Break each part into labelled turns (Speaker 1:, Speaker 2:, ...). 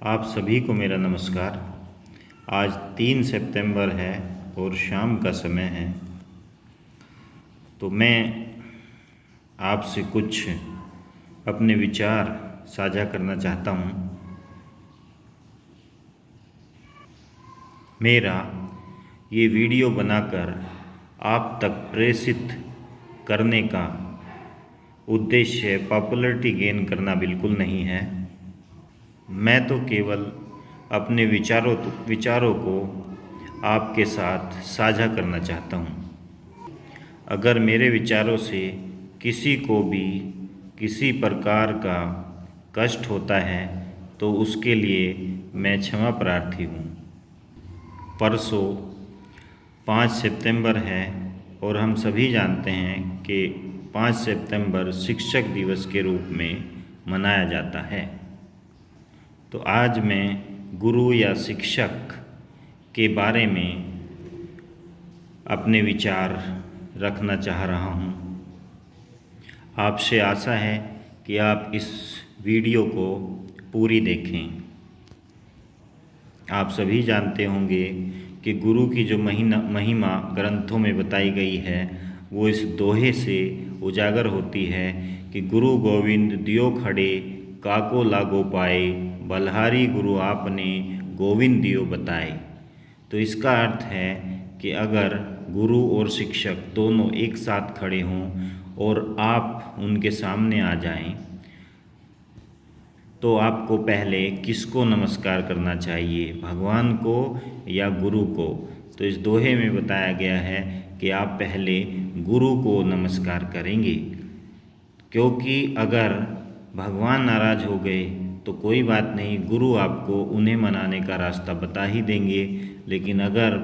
Speaker 1: आप सभी को मेरा नमस्कार। आज 3 सितंबर है और शाम का समय है। तो मैं आपसे कुछ अपने विचार साझा करना चाहता हूँ। मेरा ये वीडियो बनाकर आप तक प्रेषित करने का उद्देश्य पॉपुलैरिटी गेन करना बिल्कुल नहीं है। मैं तो केवल अपने विचारों को आपके साथ साझा करना चाहता हूँ। अगर मेरे विचारों से किसी को भी किसी प्रकार का कष्ट होता है तो उसके लिए मैं क्षमा प्रार्थी हूँ। परसों 5 सितंबर है और हम सभी जानते हैं कि 5 सितंबर शिक्षक दिवस के रूप में मनाया जाता है। तो आज मैं गुरु या शिक्षक के बारे में अपने विचार रखना चाह रहा हूँ। आपसे आशा है कि आप इस वीडियो को पूरी देखें। आप सभी जानते होंगे कि गुरु की जो महिमा ग्रंथों में बताई गई है वो इस दोहे से उजागर होती है कि गुरु गोविंद दियो खड़े काको लागो पाए, बलहारी गुरु आपने गोविंद दियो बताए। तो इसका अर्थ है कि अगर गुरु और शिक्षक दोनों एक साथ खड़े हों और आप उनके सामने आ जाएं, तो आपको पहले किसको नमस्कार करना चाहिए, भगवान को या गुरु को। तो इस दोहे में बताया गया है कि आप पहले गुरु को नमस्कार करेंगे, क्योंकि अगर भगवान नाराज़ हो गए तो कोई बात नहीं, गुरु आपको उन्हें मनाने का रास्ता बता ही देंगे। लेकिन अगर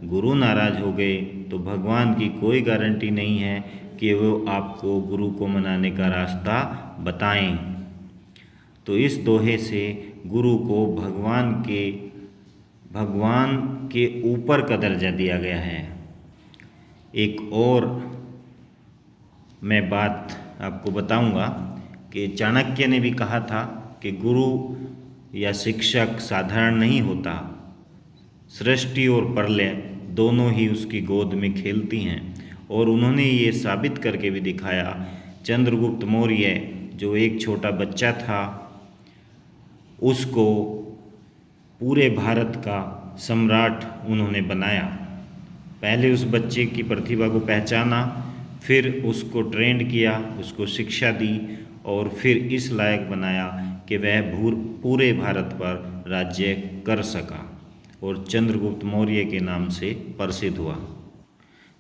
Speaker 1: गुरु नाराज़ हो गए तो भगवान की कोई गारंटी नहीं है कि वो आपको गुरु को मनाने का रास्ता बताएं। तो इस दोहे से गुरु को भगवान के ऊपर का दर्जा दिया गया है। एक और मैं बात आपको बताऊंगा कि चाणक्य ने भी कहा था कि गुरु या शिक्षक साधारण नहीं होता, सृष्टि और प्रलय दोनों ही उसकी गोद में खेलती हैं। और उन्होंने ये साबित करके भी दिखाया। चंद्रगुप्त मौर्य जो एक छोटा बच्चा था, उसको पूरे भारत का सम्राट उन्होंने बनाया। पहले उस बच्चे की प्रतिभा को पहचाना, फिर उसको ट्रेंड किया, उसको शिक्षा दी और फिर इस लायक बनाया कि वह पूरे भारत पर राज्य कर सका और चंद्रगुप्त मौर्य के नाम से प्रसिद्ध हुआ।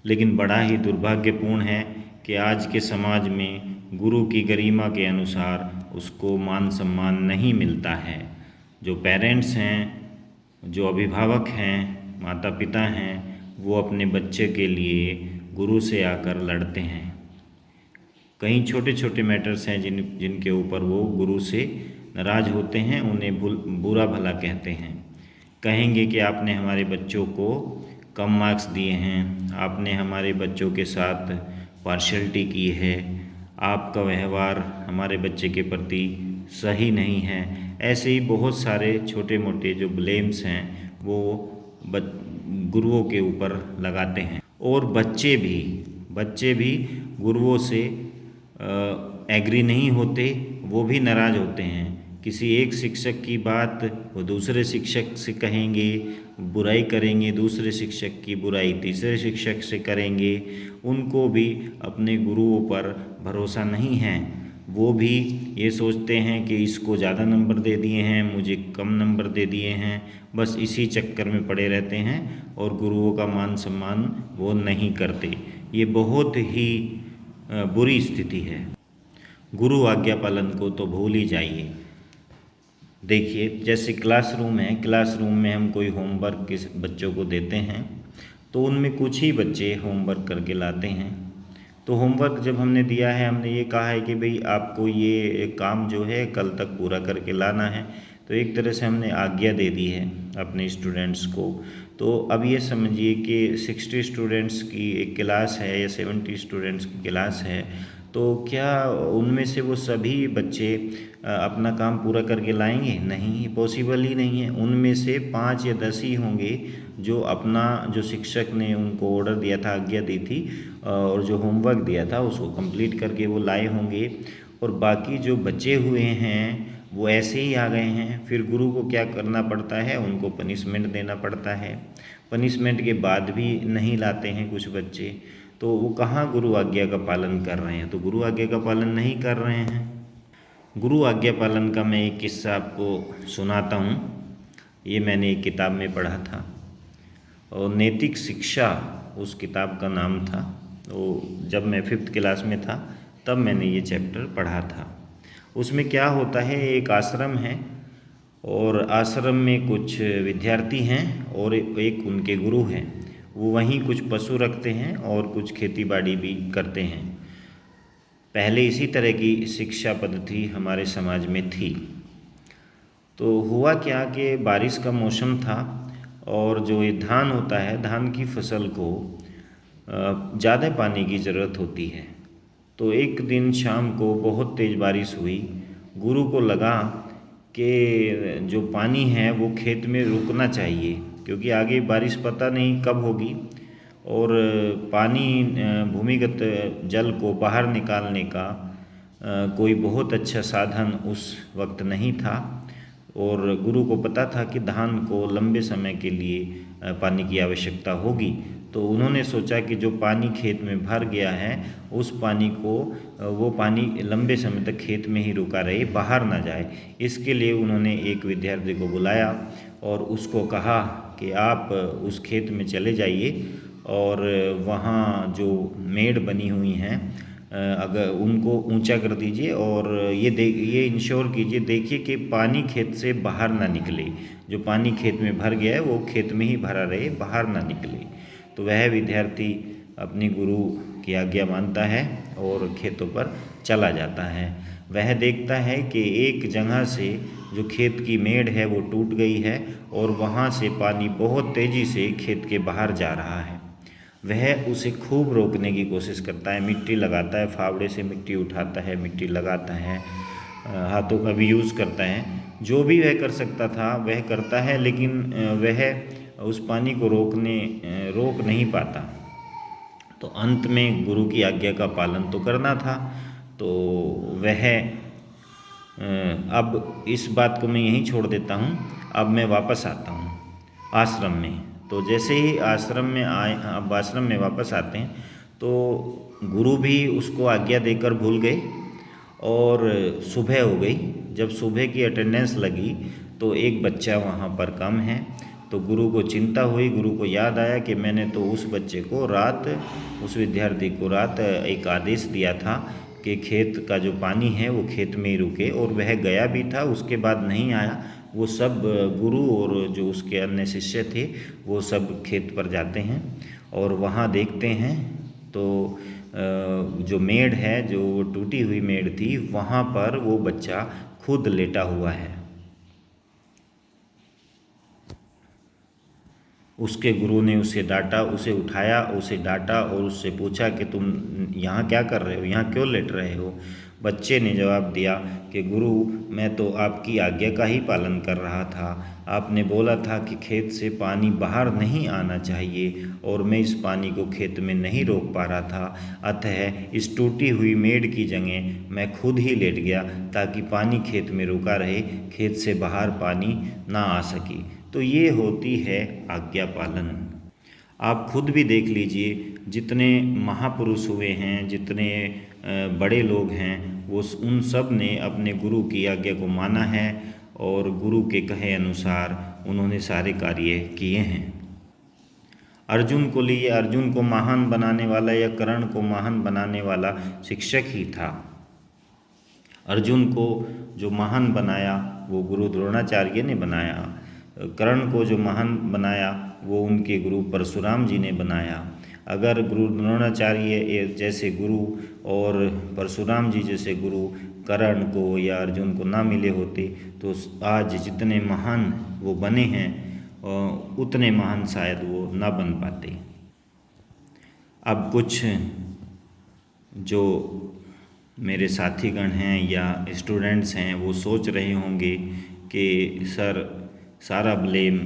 Speaker 1: लेकिन बड़ा ही दुर्भाग्यपूर्ण है कि आज के समाज में गुरु की गरिमा के अनुसार उसको मान सम्मान नहीं मिलता है। जो पेरेंट्स हैं, जो अभिभावक हैं, माता पिता हैं, वो अपने बच्चे के लिए गुरु से आकर लड़ते हैं। कई छोटे छोटे मैटर्स हैं जिनके ऊपर वो गुरु से नाराज़ होते हैं, उन्हें बुरा भला कहते हैं। कहेंगे कि आपने हमारे बच्चों को कम मार्क्स दिए हैं, आपने हमारे बच्चों के साथ पार्शियलिटी की है, आपका व्यवहार हमारे बच्चे के प्रति सही नहीं है। ऐसे ही बहुत सारे छोटे मोटे जो ब्लेम्स हैं वो गुरुओं के ऊपर लगाते हैं। और बच्चे भी गुरुओं से एग्री नहीं होते, वो भी नाराज़ होते हैं। किसी एक शिक्षक की बात वो दूसरे शिक्षक से कहेंगे, बुराई करेंगे, दूसरे शिक्षक की बुराई तीसरे शिक्षक से करेंगे। उनको भी अपने गुरुओं पर भरोसा नहीं है। वो भी ये सोचते हैं कि इसको ज़्यादा नंबर दे दिए हैं, मुझे कम नंबर दे दिए हैं। बस इसी चक्कर में पड़े रहते हैं और गुरुओं का मान सम्मान वो नहीं करते। ये बहुत ही बुरी स्थिति है। गुरु आज्ञा पालन को तो भूल ही जाइए। देखिए, जैसे क्लासरूम है, क्लासरूम में हम कोई होमवर्क किस बच्चों को देते हैं तो उनमें कुछ ही बच्चे होमवर्क करके लाते हैं। तो होमवर्क जब हमने दिया है, हमने ये कहा है कि भाई आपको ये काम जो है कल तक पूरा करके लाना है, तो एक तरह से हमने आज्ञा दे दी है अपने स्टूडेंट्स को। तो अब ये समझिए कि 60 स्टूडेंट्स की एक क्लास है या 70 स्टूडेंट्स की क्लास है, तो क्या उनमें से वो सभी बच्चे अपना काम पूरा करके लाएंगे? नहीं, पॉसिबल ही नहीं है। उनमें से 5 या 10 ही होंगे जो अपना, जो शिक्षक ने उनको ऑर्डर दिया था, आज्ञा दी थी और जो होमवर्क दिया था उसको कंप्लीट करके वो लाए होंगे। और बाकी जो बचे हुए हैं वो ऐसे ही आ गए हैं। फिर गुरु को क्या करना पड़ता है? उनको पनिशमेंट देना पड़ता है। पनिशमेंट के बाद भी नहीं लाते हैं कुछ बच्चे, तो वो कहाँ गुरु आज्ञा का पालन कर रहे हैं? तो गुरु आज्ञा का पालन नहीं कर रहे हैं। गुरु आज्ञा पालन का मैं एक किस्सा आपको सुनाता हूँ। ये मैंने एक किताब में पढ़ा था और नैतिक शिक्षा उस किताब का नाम था। तो जब मैं 5th क्लास में था तब मैंने ये चैप्टर पढ़ा था। उसमें क्या होता है, एक आश्रम है और आश्रम में कुछ विद्यार्थी हैं और एक उनके गुरु हैं। वो वहीं कुछ पशु रखते हैं और कुछ खेती बाड़ी भी करते हैं। पहले इसी तरह की शिक्षा पद्धति हमारे समाज में थी। तो हुआ क्या कि बारिश का मौसम था और जो ये धान होता है, धान की फसल को ज़्यादा पानी की ज़रूरत होती है। तो एक दिन शाम को बहुत तेज़ बारिश हुई। गुरु को लगा कि जो पानी है वो खेत में रुकना चाहिए, क्योंकि आगे बारिश पता नहीं कब होगी और पानी भूमिगत जल को बाहर निकालने का कोई बहुत अच्छा साधन उस वक्त नहीं था। और गुरु को पता था कि धान को लंबे समय के लिए पानी की आवश्यकता होगी। तो उन्होंने सोचा कि जो पानी खेत में भर गया है उस पानी को, वो पानी लंबे समय तक खेत में ही रुका रहे, बाहर ना जाए। इसके लिए उन्होंने एक विद्यार्थी को बुलाया और उसको कहा कि आप उस खेत में चले जाइए और वहाँ जो मेड़ बनी हुई हैं अगर उनको ऊंचा कर दीजिए और ये इंश्योर कीजिए, देखिए कि पानी खेत से बाहर ना निकले। जो पानी खेत में भर गया है वो खेत में ही भरा रहे, बाहर ना निकले। तो वह विद्यार्थी अपनी गुरु की आज्ञा मानता है और खेतों पर चला जाता है। वह देखता है कि एक जगह से जो खेत की मेड़ है वो टूट गई है और वहाँ से पानी बहुत तेज़ी से खेत के बाहर जा रहा है। वह उसे खूब रोकने की कोशिश करता है, मिट्टी लगाता है, फावड़े से मिट्टी उठाता है, मिट्टी लगाता है, हाथों का भी यूज़ करता है। जो भी वह कर सकता था वह करता है, लेकिन वह उस पानी को रोक नहीं पाता। तो अंत में गुरु की आज्ञा का पालन तो करना था। तो वह अब इस बात को मैं यहीं छोड़ देता हूँ। अब मैं वापस आता हूँ आश्रम में। तो जैसे ही आश्रम में आए, अब आश्रम में वापस आते हैं तो गुरु भी उसको आज्ञा देकर भूल गए और सुबह हो गई। जब सुबह की अटेंडेंस लगी तो एक बच्चा वहाँ पर कम है। तो गुरु को चिंता हुई। गुरु को याद आया कि मैंने तो उस बच्चे को रात, उस विद्यार्थी को रात एक आदेश दिया था कि खेत का जो पानी है वो खेत में ही रुके, और वह गया भी था, उसके बाद नहीं आया। वो सब गुरु और जो उसके अन्य शिष्य थे वो सब खेत पर जाते हैं और वहाँ देखते हैं तो जो मेड़ है, जो टूटी हुई मेड़ थी, वहाँ पर वो बच्चा खुद लेटा हुआ है। उसके गुरु ने उसे डांटा, उसे उठाया, उसे डांटा और उससे पूछा कि तुम यहाँ क्या कर रहे हो, यहाँ क्यों लेट रहे हो? बच्चे ने जवाब दिया कि गुरु, मैं तो आपकी आज्ञा का ही पालन कर रहा था। आपने बोला था कि खेत से पानी बाहर नहीं आना चाहिए और मैं इस पानी को खेत में नहीं रोक पा रहा था। अतः इस टूटी हुई मेड़ की जगह मैं खुद ही लेट गया ताकि पानी खेत में रुका रहे, खेत से बाहर पानी ना आ सके। तो ये होती है आज्ञा पालन। आप खुद भी देख लीजिए, जितने महापुरुष हुए हैं, जितने बड़े लोग हैं, वो उन सब ने अपने गुरु की आज्ञा को माना है और गुरु के कहे अनुसार उन्होंने सारे कार्य किए हैं। अर्जुन को लिए, अर्जुन को महान बनाने वाला या कर्ण को महान बनाने वाला शिक्षक ही था। अर्जुन को जो महान बनाया वो गुरु द्रोणाचार्य ने बनाया। कर्ण को जो महान बनाया वो उनके गुरु परशुराम जी ने बनाया। अगर गुरु द्रोणाचार्य जैसे गुरु और परशुराम जी जैसे गुरु कर्ण को या अर्जुन को ना मिले होते तो आज जितने महान वो बने हैं उतने महान शायद वो ना बन पाते। अब कुछ जो मेरे साथीगण हैं या स्टूडेंट्स हैं वो सोच रहे होंगे कि सर सारा ब्लेम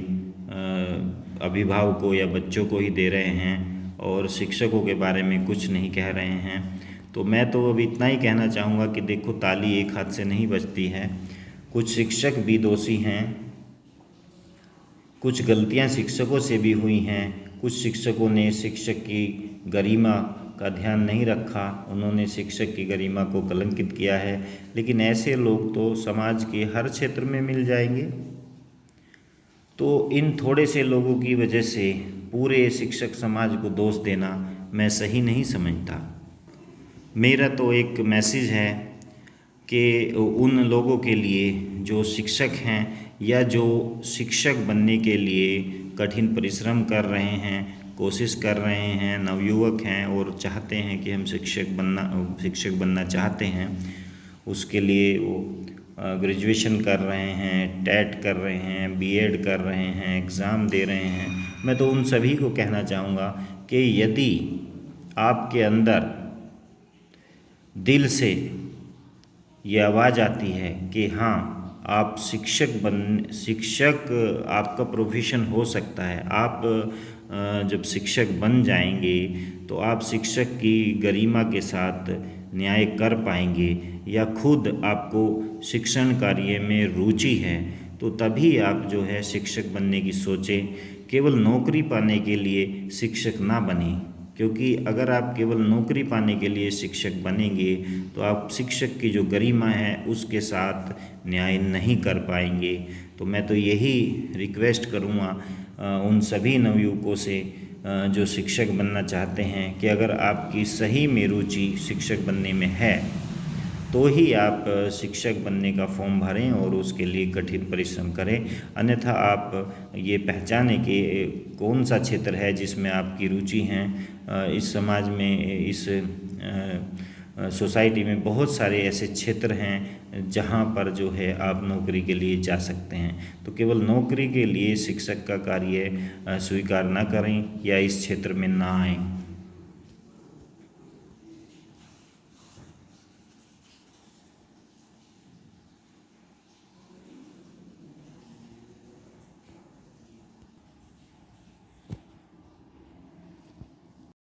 Speaker 1: अभिभावकों या बच्चों को ही दे रहे हैं और शिक्षकों के बारे में कुछ नहीं कह रहे हैं। तो मैं तो अब इतना ही कहना चाहूँगा कि देखो, ताली एक हाथ से नहीं बजती है। कुछ शिक्षक भी दोषी हैं, कुछ गलतियां शिक्षकों से भी हुई हैं। कुछ शिक्षकों ने शिक्षक की गरिमा का ध्यान नहीं रखा, उन्होंने शिक्षक की गरिमा को कलंकित किया है। लेकिन ऐसे लोग तो समाज के हर क्षेत्र में मिल जाएंगे। तो इन थोड़े से लोगों की वजह से पूरे शिक्षक समाज को दोष देना मैं सही नहीं समझता। मेरा तो एक मैसेज है कि उन लोगों के लिए जो शिक्षक हैं या जो शिक्षक बनने के लिए कठिन परिश्रम कर रहे हैं, कोशिश कर रहे हैं, नवयुवक हैं और चाहते हैं कि हम शिक्षक बनना चाहते हैं, उसके लिए वो ग्रेजुएशन कर रहे हैं, टेट कर रहे हैं, बीएड कर रहे हैं, एग्ज़ाम दे रहे हैं। मैं तो उन सभी को कहना चाहूँगा कि यदि आपके अंदर दिल से ये आवाज़ आती है कि हाँ, आप शिक्षक आपका प्रोफेशन हो सकता है, आप जब शिक्षक बन जाएंगे तो आप शिक्षक की गरिमा के साथ न्याय कर पाएंगे या खुद आपको शिक्षण कार्य में रुचि है, तो तभी आप जो है शिक्षक बनने की सोचें। केवल नौकरी पाने के लिए शिक्षक ना बने, क्योंकि अगर आप केवल नौकरी पाने के लिए शिक्षक बनेंगे तो आप शिक्षक की जो गरिमा है उसके साथ न्याय नहीं कर पाएंगे। तो मैं तो यही रिक्वेस्ट करूँगा उन सभी नवयुवकों से जो शिक्षक बनना चाहते हैं कि अगर आपकी सही में रुचि शिक्षक बनने में है तो ही आप शिक्षक बनने का फॉर्म भरें और उसके लिए कठिन परिश्रम करें। अन्यथा आप ये पहचानें कि कौन सा क्षेत्र है जिसमें आपकी रुचि है। इस समाज में, इस सोसाइटी में बहुत सारे ऐसे क्षेत्र हैं जहाँ पर जो है आप नौकरी के लिए जा सकते हैं। तो केवल नौकरी के लिए शिक्षक का कार्य स्वीकार ना करें या इस क्षेत्र में ना आएं।